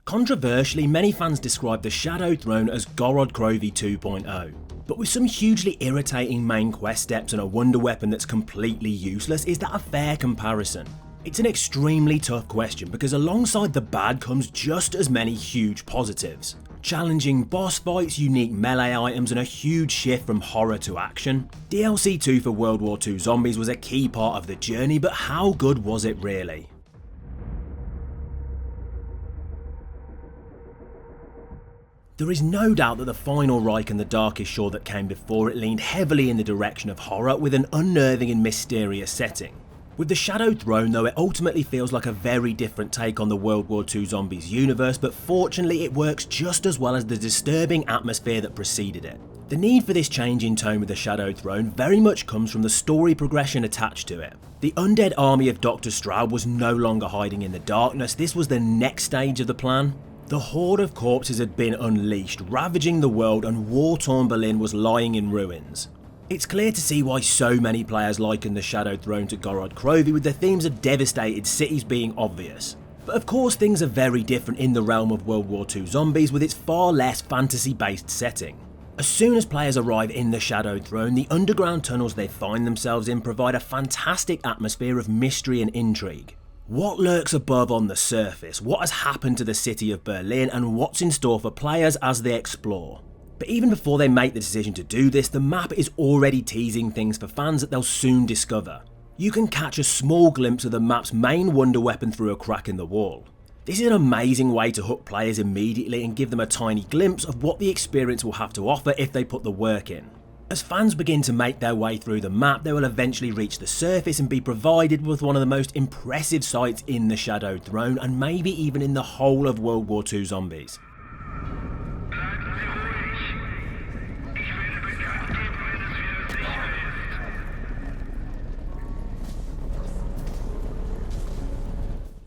Controversially, many fans describe the Shadow Throne as Gorod Krovi 2.0, but with some hugely irritating main quest steps and a wonder weapon that's completely useless, is that a fair comparison? It's an extremely tough question because alongside the bad comes just as many huge positives. Challenging boss fights, unique melee items, and a huge shift from horror to action. DLC 2 for World War II Zombies was a key part of the journey, but how good was it really? There is no doubt that the final Reich and the Darkest Shore that came before it leaned heavily in the direction of horror with an unnerving and mysterious setting. With the Shadow Throne though, it ultimately feels like a very different take on the World War II Zombies universe, but fortunately it works just as well as the disturbing atmosphere that preceded it. The need for this change in tone with the Shadow Throne very much comes from the story progression attached to it. The undead army of Dr. Straub was no longer hiding in the darkness, this was the next stage of the plan. The horde of corpses had been unleashed, ravaging the world, and war-torn Berlin was lying in ruins. It's clear to see why so many players liken the Shadow Throne to Gorod Krovi, with the themes of devastated cities being obvious. But of course things are very different in the realm of World War II Zombies, with its far less fantasy-based setting. As soon as players arrive in the Shadow Throne, the underground tunnels they find themselves in provide a fantastic atmosphere of mystery and intrigue. What lurks above on the surface, what has happened to the city of Berlin, and what's in store for players as they explore. But even before they make the decision to do this, the map is already teasing things for fans that they'll soon discover. You can catch a small glimpse of the map's main wonder weapon through a crack in the wall. This is an amazing way to hook players immediately and give them a tiny glimpse of what the experience will have to offer if they put the work in. As fans begin to make their way through the map, they will eventually reach the surface and be provided with one of the most impressive sights in the Shadow Throne, and maybe even in the whole of World War II Zombies.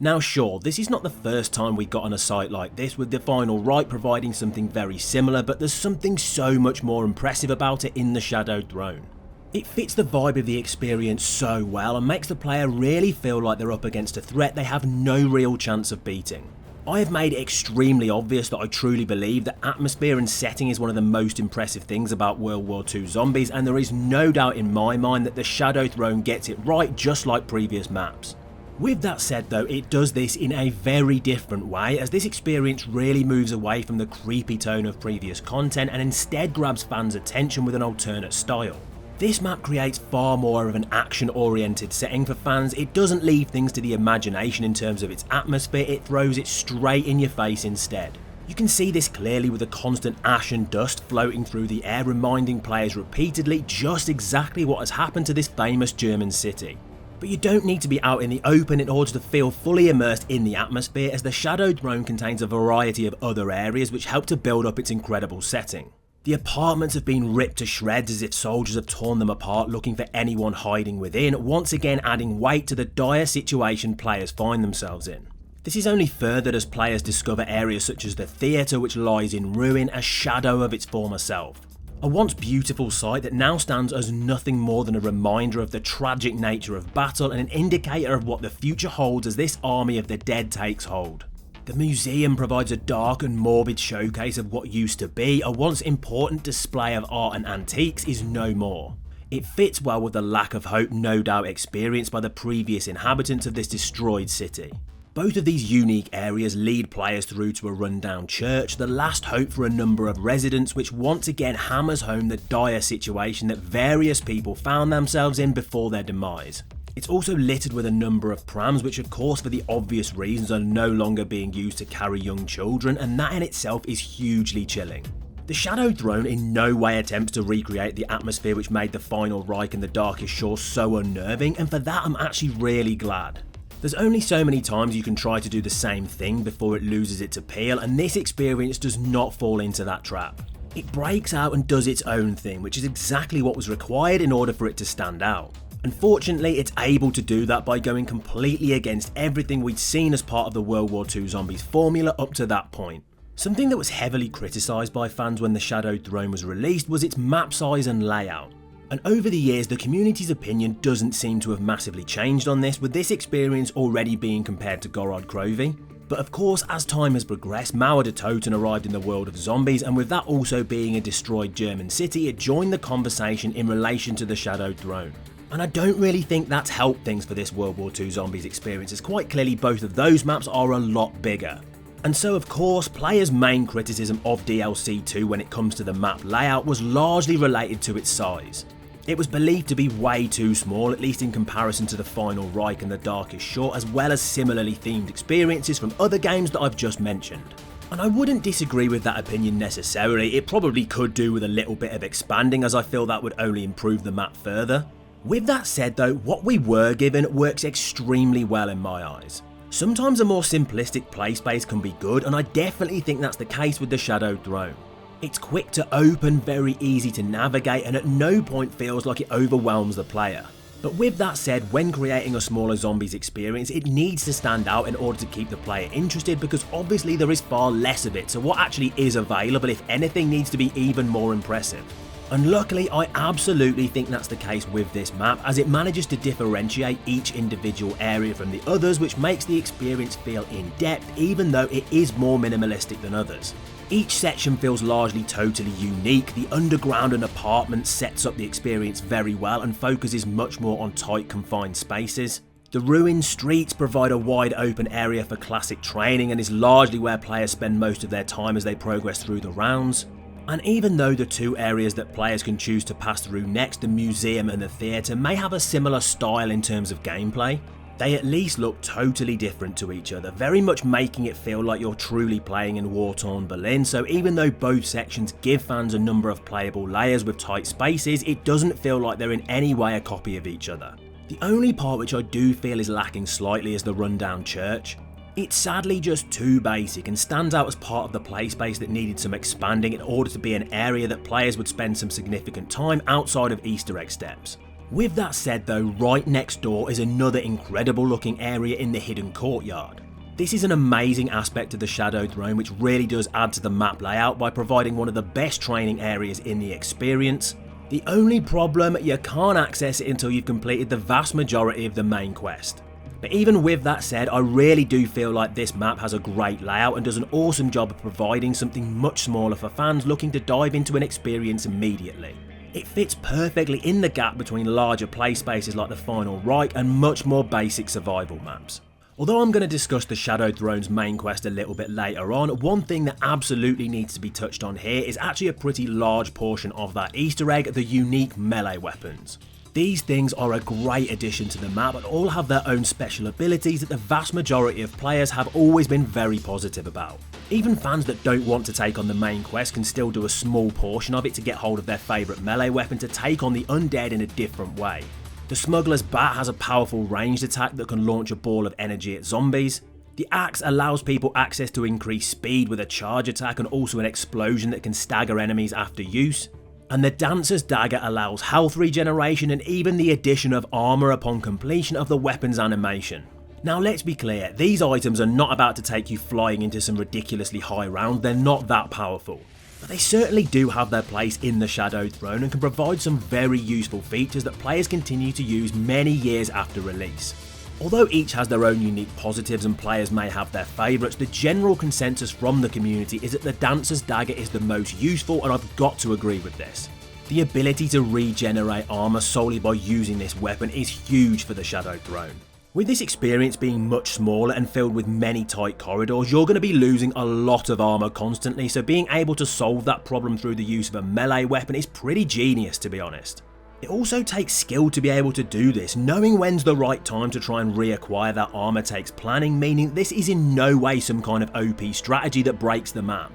Now sure, this is not the first time we got on a site like this, with the final Reich providing something very similar, but there's something so much more impressive about it in the Shadow Throne. It fits the vibe of the experience so well and makes the player really feel like they're up against a threat they have no real chance of beating. I have made it extremely obvious that I truly believe that atmosphere and setting is one of the most impressive things about World War II Zombies, and there is no doubt in my mind that the Shadow Throne gets it right, just like previous maps. With that said though, it does this in a very different way, as this experience really moves away from the creepy tone of previous content and instead grabs fans' attention with an alternate style. This map creates far more of an action-oriented setting for fans. It doesn't leave things to the imagination in terms of its atmosphere, it throws it straight in your face instead. You can see this clearly with the constant ash and dust floating through the air, reminding players repeatedly just exactly what has happened to this famous German city. But you don't need to be out in the open in order to feel fully immersed in the atmosphere, as the Shadow Throne contains a variety of other areas which help to build up its incredible setting. The apartments have been ripped to shreds as if soldiers have torn them apart looking for anyone hiding within, once again adding weight to the dire situation players find themselves in. This is only furthered as players discover areas such as the theatre, which lies in ruin, a shadow of its former self. A once beautiful sight that now stands as nothing more than a reminder of the tragic nature of battle and an indicator of what the future holds as this army of the dead takes hold. The museum provides a dark and morbid showcase of what used to be. A once important display of art and antiques is no more. It fits well with the lack of hope no doubt experienced by the previous inhabitants of this destroyed city. Both of these unique areas lead players through to a rundown church, the last hope for a number of residents, which once again hammers home the dire situation that various people found themselves in before their demise. It's also littered with a number of prams, which of course for the obvious reasons are no longer being used to carry young children, and that in itself is hugely chilling. The Shadow Throne in no way attempts to recreate the atmosphere which made the final Reich and the Darkest Shore so unnerving, and for that I'm actually really glad. There's only so many times you can try to do the same thing before it loses its appeal, and this experience does not fall into that trap. It breaks out and does its own thing, which is exactly what was required in order for it to stand out. Unfortunately, it's able to do that by going completely against everything we'd seen as part of the World War II Zombies formula up to that point. Something that was heavily criticised by fans when the Shadow Throne was released was its map size and layout. And over the years, the community's opinion doesn't seem to have massively changed on this, with this experience already being compared to Gorod Krovi. But of course, as time has progressed, Mauer de Toten arrived in the world of zombies, and with that also being a destroyed German city, it joined the conversation in relation to the Shadowed Throne. And I don't really think that's helped things for this World War II zombies experience, as quite clearly both of those maps are a lot bigger. And so of course, players' main criticism of DLC 2 when it comes to the map layout was largely related to its size. It was believed to be way too small, at least in comparison to the Final Reich and the Darkest Shore, as well as similarly themed experiences from other games that I've just mentioned. And I wouldn't disagree with that opinion necessarily. It probably could do with a little bit of expanding, as I feel that would only improve the map further. With that said though, what we were given works extremely well in my eyes. Sometimes a more simplistic play space can be good, and I definitely think that's the case with the Shadowed Throne. It's quick to open, very easy to navigate, and at no point feels like it overwhelms the player. But with that said, when creating a smaller zombies experience, it needs to stand out in order to keep the player interested, because obviously there is far less of it, so what actually is available, if anything, needs to be even more impressive. And luckily, I absolutely think that's the case with this map, as it manages to differentiate each individual area from the others, which makes the experience feel in depth, even though it is more minimalistic than others. Each section feels largely totally unique. The underground and apartments sets up the experience very well and focuses much more on tight confined spaces. The ruined streets provide a wide open area for classic training and is largely where players spend most of their time as they progress through the rounds. And even though the two areas that players can choose to pass through next, the museum and the theatre, may have a similar style in terms of gameplay, they at least look totally different to each other, very much making it feel like you're truly playing in war-torn Berlin. So even though both sections give fans a number of playable layers with tight spaces, it doesn't feel like they're in any way a copy of each other. The only part which I do feel is lacking slightly is the rundown church. It's sadly just too basic and stands out as part of the play space that needed some expanding in order to be an area that players would spend some significant time outside of Easter egg steps. With that said though, right next door is another incredible looking area in the hidden courtyard. This is an amazing aspect of the Shadowed Throne which really does add to the map layout by providing one of the best training areas in the experience. The only problem, you can't access it until you've completed the vast majority of the main quest. But even with that said, I really do feel like this map has a great layout and does an awesome job of providing something much smaller for fans looking to dive into an experience immediately. It fits perfectly in the gap between larger play spaces like the Final Reich and much more basic survival maps. Although I'm going to discuss the Shadowed Throne's main quest a little bit later on, one thing that absolutely needs to be touched on here is actually a pretty large portion of that Easter egg, the unique melee weapons. These things are a great addition to the map and all have their own special abilities that the vast majority of players have always been very positive about. Even fans that don't want to take on the main quest can still do a small portion of it to get hold of their favourite melee weapon to take on the undead in a different way. The Smuggler's Bat has a powerful ranged attack that can launch a ball of energy at zombies. The Axe allows people access to increased speed with a charge attack and also an explosion that can stagger enemies after use. And the Dancer's Dagger allows health regeneration and even the addition of armour upon completion of the weapon's animation. Now let's be clear, these items are not about to take you flying into some ridiculously high rounds, they're not that powerful. But they certainly do have their place in the Shadowed Throne and can provide some very useful features that players continue to use many years after release. Although each has their own unique positives and players may have their favourites, the general consensus from the community is that the Dancer's Dagger is the most useful, and I've got to agree with this. The ability to regenerate armour solely by using this weapon is huge for the Shadowed Throne. With this experience being much smaller and filled with many tight corridors, you're going to be losing a lot of armour constantly, so being able to solve that problem through the use of a melee weapon is pretty genius, to be honest. It also takes skill to be able to do this. Knowing when's the right time to try and reacquire that armour takes planning, meaning this is in no way some kind of OP strategy that breaks the map.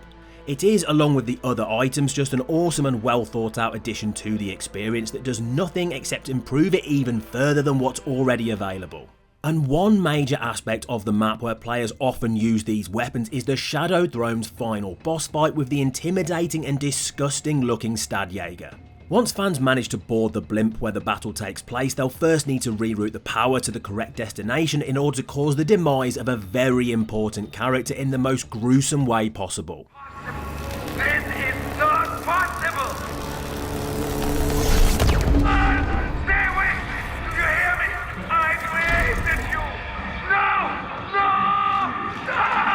It is, along with the other items, just an awesome and well thought out addition to the experience that does nothing except improve it even further than what's already available. And one major aspect of the map where players often use these weapons is the Shadowed Throne's final boss fight with the intimidating and disgusting looking Stadtjäger. Once fans manage to board the blimp where the battle takes place, they'll first need to reroute the power to the correct destination in order to cause the demise of a very important character in the most gruesome way possible. This is not possible! Stay away! Do you hear me? I created you! No! No! No!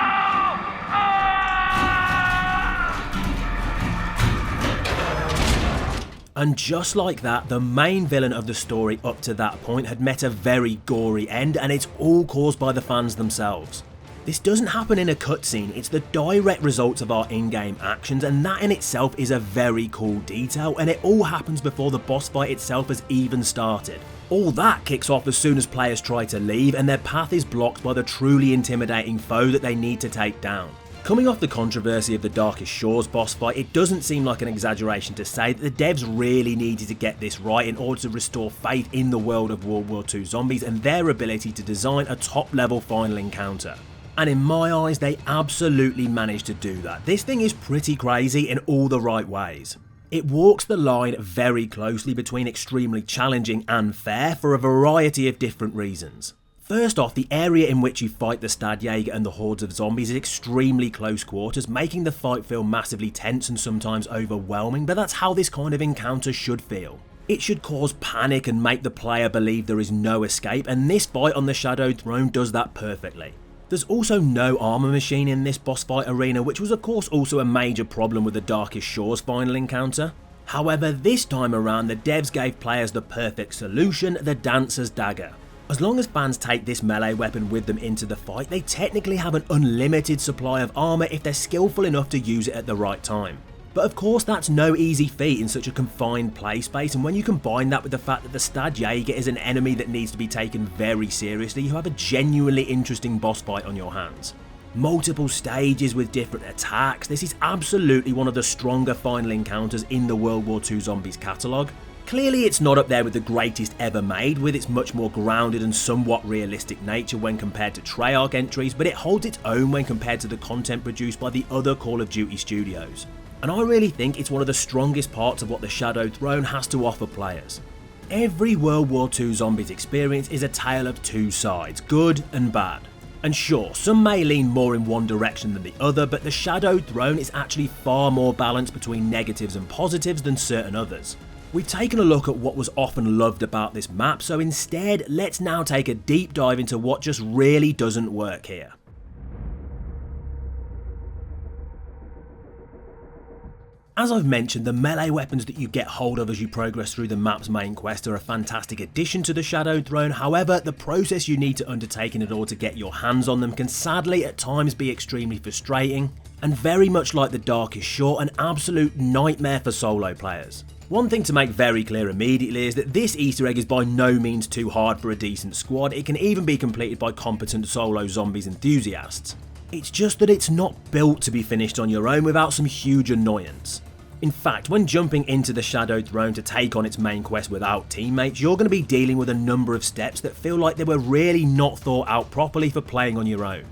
And just like that, the main villain of the story up to that point had met a very gory end, and it's all caused by the fans themselves. This doesn't happen in a cutscene, it's the direct results of our in-game actions, and that in itself is a very cool detail, and it all happens before the boss fight itself has even started. All that kicks off as soon as players try to leave, and their path is blocked by the truly intimidating foe that they need to take down. Coming off the controversy of the Darkest Shores boss fight, it doesn't seem like an exaggeration to say that the devs really needed to get this right in order to restore faith in the world of World War II zombies and their ability to design a top level final encounter. And in my eyes, they absolutely managed to do that. This thing is pretty crazy in all the right ways. It walks the line very closely between extremely challenging and fair for a variety of different reasons. First off, the area in which you fight the Stadtjäger and the hordes of zombies is extremely close quarters, making the fight feel massively tense and sometimes overwhelming, but that's how this kind of encounter should feel. It should cause panic and make the player believe there is no escape, and this fight on the Shadowed Throne does that perfectly. There's also no armor machine in this boss fight arena, which was of course also a major problem with the Darkest Shores final encounter. However, this time around the devs gave players the perfect solution, the Dancer's Dagger. As long as fans take this melee weapon with them into the fight, they technically have an unlimited supply of armor if they're skillful enough to use it at the right time. But of course that's no easy feat in such a confined play space, and when you combine that with the fact that the Stadtjäger is an enemy that needs to be taken very seriously, you have a genuinely interesting boss fight on your hands. Multiple stages with different attacks, this is absolutely one of the stronger final encounters in the World War II Zombies catalogue. Clearly it's not up there with the greatest ever made, with its much more grounded and somewhat realistic nature when compared to Treyarch entries, but it holds its own when compared to the content produced by the other Call of Duty studios. And I really think it's one of the strongest parts of what the Shadowed Throne has to offer players. Every World War II Zombies experience is a tale of two sides, good and bad. And sure, some may lean more in one direction than the other, but the Shadowed Throne is actually far more balanced between negatives and positives than certain others. We've taken a look at what was often loved about this map, so instead, let's now take a deep dive into what just really doesn't work here. As I've mentioned, the melee weapons that you get hold of as you progress through the map's main quest are a fantastic addition to the Shadowed Throne. However, the process you need to undertake in order to get your hands on them can sadly at times be extremely frustrating, and very much like the Darkest Shore, an absolute nightmare for solo players. One thing to make very clear immediately is that this Easter egg is by no means too hard for a decent squad. It can even be completed by competent solo zombies enthusiasts. It's just that it's not built to be finished on your own without some huge annoyance. In fact, when jumping into the Shadowed Throne to take on its main quest without teammates, you're going to be dealing with a number of steps that feel like they were really not thought out properly for playing on your own.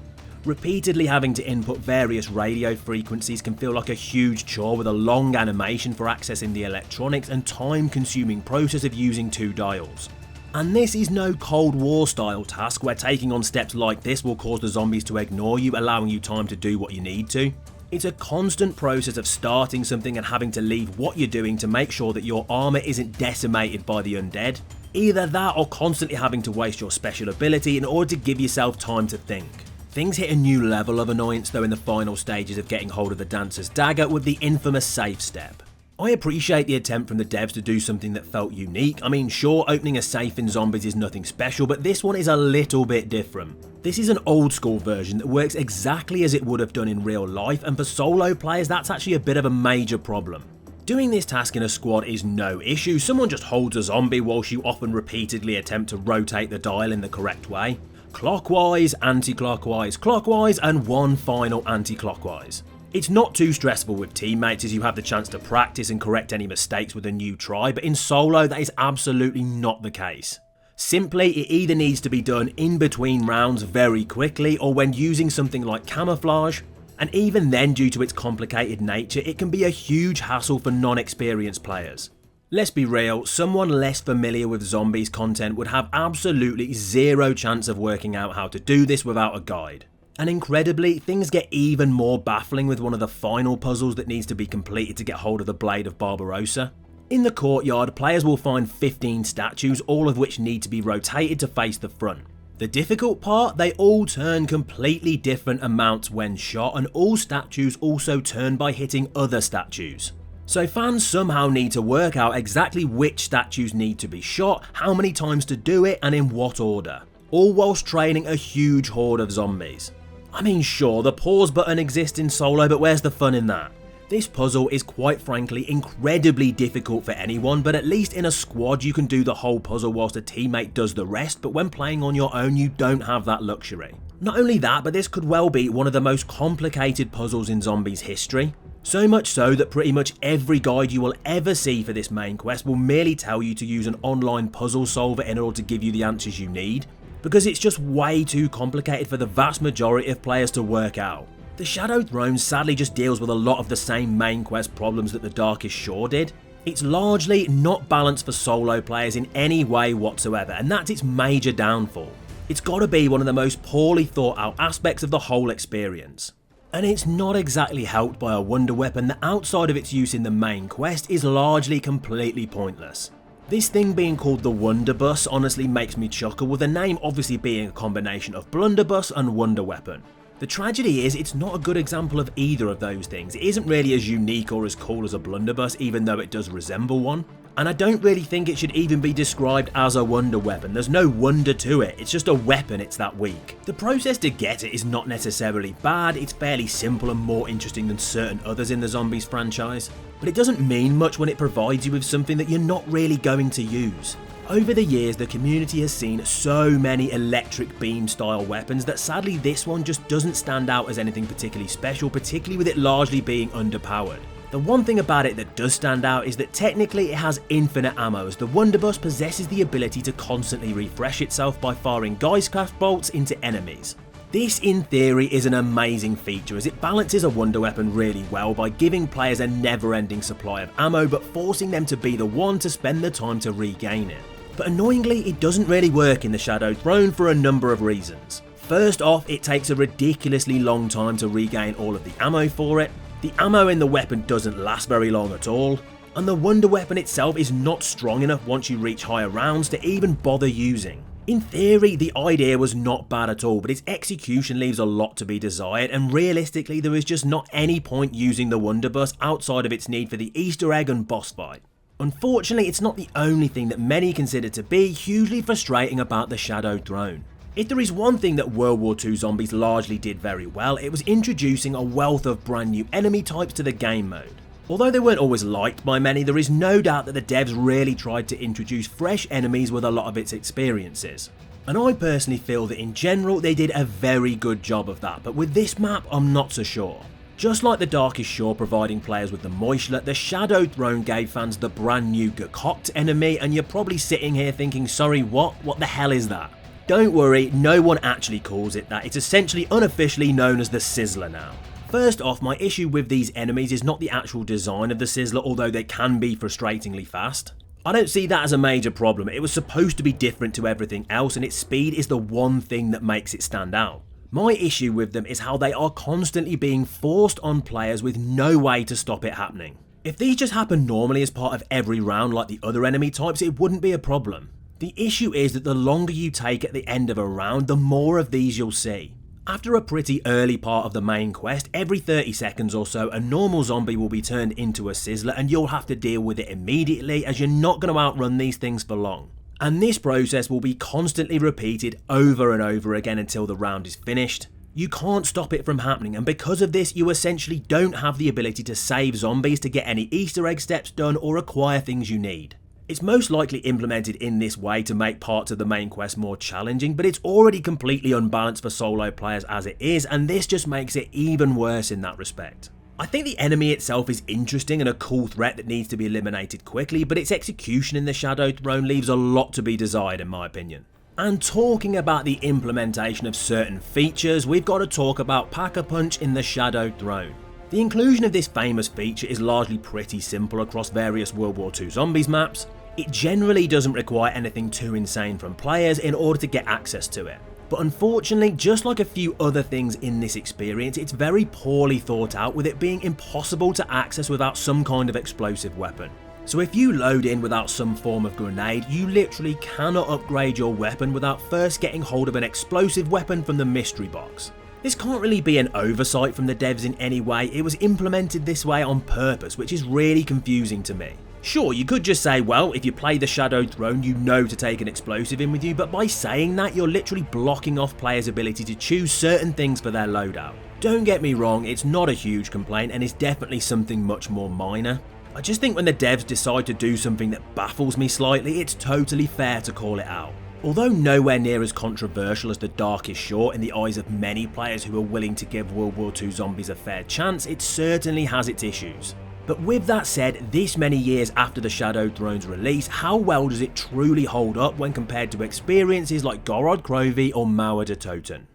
Repeatedly having to input various radio frequencies can feel like a huge chore, with a long animation for accessing the electronics and time-consuming process of using two dials. And this is no Cold War style task where taking on steps like this will cause the zombies to ignore you, allowing you time to do what you need to. It's a constant process of starting something and having to leave what you're doing to make sure that your armor isn't decimated by the undead. Either that or constantly having to waste your special ability in order to give yourself time to think. Things hit a new level of annoyance though in the final stages of getting hold of the Dancer's Dagger with the infamous safe step. I appreciate the attempt from the devs to do something that felt unique. I mean, sure, opening a safe in Zombies is nothing special, but this one is a little bit different. This is an old school version that works exactly as it would have done in real life, and for solo players that's actually a bit of a major problem. Doing this task in a squad is no issue. Someone just holds a zombie whilst you often repeatedly attempt to rotate the dial in the correct way. Clockwise, anti-clockwise, clockwise, and one final anti-clockwise. It's not too stressful with teammates as you have the chance to practice and correct any mistakes with a new try, but in solo that is absolutely not the case. Simply, it either needs to be done in between rounds very quickly or when using something like camouflage, and even then, due to its complicated nature, it can be a huge hassle for non-experienced players. Let's be real, someone less familiar with zombies content would have absolutely zero chance of working out how to do this without a guide. And incredibly, things get even more baffling with one of the final puzzles that needs to be completed to get hold of the Blade of Barbarossa. In the courtyard, players will find 15 statues, all of which need to be rotated to face the front. The difficult part, they all turn completely different amounts when shot, and all statues also turn by hitting other statues. So fans somehow need to work out exactly which statues need to be shot, how many times to do it, and in what order, all whilst training a huge horde of zombies. I mean, sure, the pause button exists in solo, but where's the fun in that? This puzzle is quite frankly incredibly difficult for anyone, but at least in a squad you can do the whole puzzle whilst a teammate does the rest, but when playing on your own you don't have that luxury. Not only that, but this could well be one of the most complicated puzzles in Zombies history. So much so that pretty much every guide you will ever see for this main quest will merely tell you to use an online puzzle solver in order to give you the answers you need, because it's just way too complicated for the vast majority of players to work out. The Shadow Throne sadly just deals with a lot of the same main quest problems that the Darkest Shore did. It's largely not balanced for solo players in any way whatsoever, and that's its major downfall. It's gotta be one of the most poorly thought out aspects of the whole experience. And it's not exactly helped by a wonder weapon that outside of its use in the main quest is largely completely pointless. This thing being called the Wonderbus honestly makes me chuckle, with the name obviously being a combination of blunderbuss and wonder weapon. The tragedy is it's not a good example of either of those things. It isn't really as unique or as cool as a blunderbuss, even though it does resemble one. And I don't really think it should even be described as a wonder weapon. There's no wonder to it, it's just a weapon, it's that weak. The process to get it is not necessarily bad, it's fairly simple and more interesting than certain others in the Zombies franchise. But it doesn't mean much when it provides you with something that you're not really going to use. Over the years, the community has seen so many electric beam style weapons that sadly this one just doesn't stand out as anything particularly special, particularly with it largely being underpowered. The one thing about it that does stand out is that technically it has infinite ammo, as the Wonderbus possesses the ability to constantly refresh itself by firing Geistkraft bolts into enemies. This in theory is an amazing feature, as it balances a wonder weapon really well by giving players a never-ending supply of ammo but forcing them to be the one to spend the time to regain it. But annoyingly, it doesn't really work in the Shadow Throne for a number of reasons. First off, it takes a ridiculously long time to regain all of the ammo for it. The ammo in the weapon doesn't last very long at all, and the wonder weapon itself is not strong enough once you reach higher rounds to even bother using. In theory, the idea was not bad at all, but its execution leaves a lot to be desired, and realistically there is just not any point using the Wonderbus outside of its need for the Easter egg and boss fight. Unfortunately, it's not the only thing that many consider to be hugely frustrating about the Shadow Throne. If there is one thing that World War II Zombies largely did very well, it was introducing a wealth of brand new enemy types to the game mode. Although they weren't always liked by many, there is no doubt that the devs really tried to introduce fresh enemies with a lot of its experiences. And I personally feel that in general they did a very good job of that, but with this map I'm not so sure. Just like the Darkest Shore providing players with the Moishlet, the Shadow Throne gave fans the brand new Gekocht enemy, and you're probably sitting here thinking, sorry, what the hell is that? Don't worry, no one actually calls it that, it's essentially unofficially known as the Sizzler now. First off, my issue with these enemies is not the actual design of the Sizzler, although they can be frustratingly fast. I don't see that as a major problem. It was supposed to be different to everything else, and its speed is the one thing that makes it stand out. My issue with them is how they are constantly being forced on players with no way to stop it happening. If these just happen normally as part of every round like the other enemy types, it wouldn't be a problem. The issue is that the longer you take at the end of a round, the more of these you'll see. After a pretty early part of the main quest, every 30 seconds or so a normal zombie will be turned into a Sizzler, and you'll have to deal with it immediately, as you're not going to outrun these things for long. And this process will be constantly repeated over and over again until the round is finished. You can't stop it from happening, and because of this you essentially don't have the ability to save zombies to get any Easter egg steps done or acquire things you need. It's most likely implemented in this way to make parts of the main quest more challenging, but it's already completely unbalanced for solo players as it is, and this just makes it even worse in that respect. I think the enemy itself is interesting and a cool threat that needs to be eliminated quickly, but its execution in the Shadow Throne leaves a lot to be desired in my opinion. And talking about the implementation of certain features, we've got to talk about Pack-a-Punch in the Shadow Throne. The inclusion of this famous feature is largely pretty simple across various World War II Zombies maps. It generally doesn't require anything too insane from players in order to get access to it. But unfortunately, just like a few other things in this experience, it's very poorly thought out, with it being impossible to access without some kind of explosive weapon. So if you load in without some form of grenade, you literally cannot upgrade your weapon without first getting hold of an explosive weapon from the mystery box. This can't really be an oversight from the devs in any way, it was implemented this way on purpose, which is really confusing to me. Sure, you could just say, well, if you play the Shadowed Throne, you know to take an explosive in with you, but by saying that, you're literally blocking off players' ability to choose certain things for their loadout. Don't get me wrong, it's not a huge complaint and it's definitely something much more minor. I just think when the devs decide to do something that baffles me slightly, it's totally fair to call it out. Although nowhere near as controversial as the Darkest Shore in the eyes of many players who are willing to give World War II Zombies a fair chance, it certainly has its issues. But with that said, this many years after the Shadowed Throne's release, how well does it truly hold up when compared to experiences like Gorod Krovi or Mauer de Toten?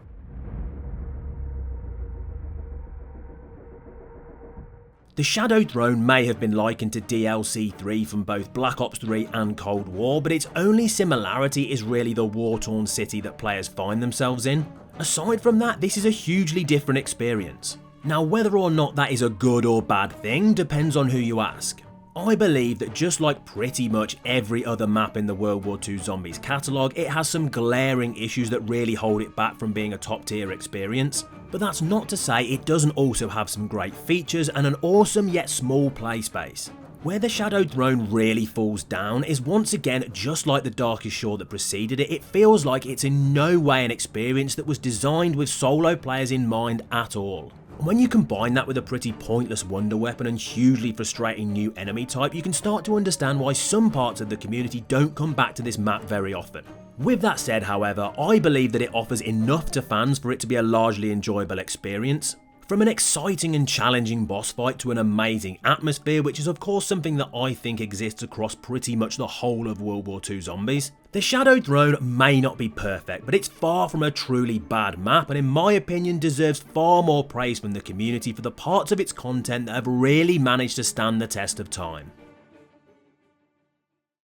The Shadowed Throne may have been likened to DLC 3 from both Black Ops 3 and Cold War, but its only similarity is really the war-torn city that players find themselves in. Aside from that, this is a hugely different experience. Now, whether or not that is a good or bad thing depends on who you ask. I believe that just like pretty much every other map in the World War II Zombies catalogue, it has some glaring issues that really hold it back from being a top tier experience. But that's not to say it doesn't also have some great features and an awesome yet small play space. Where the Shadowed Throne really falls down is once again, just like the Darkest Shore that preceded it, it feels like it's in no way an experience that was designed with solo players in mind at all. And when you combine that with a pretty pointless wonder weapon and hugely frustrating new enemy type, you can start to understand why some parts of the community don't come back to this map very often. With that said, however, I believe that it offers enough to fans for it to be a largely enjoyable experience. From an exciting and challenging boss fight to an amazing atmosphere, which is of course something that I think exists across pretty much the whole of World War II Zombies. The Shadowed Throne may not be perfect, but it's far from a truly bad map and in my opinion deserves far more praise from the community for the parts of its content that have really managed to stand the test of time.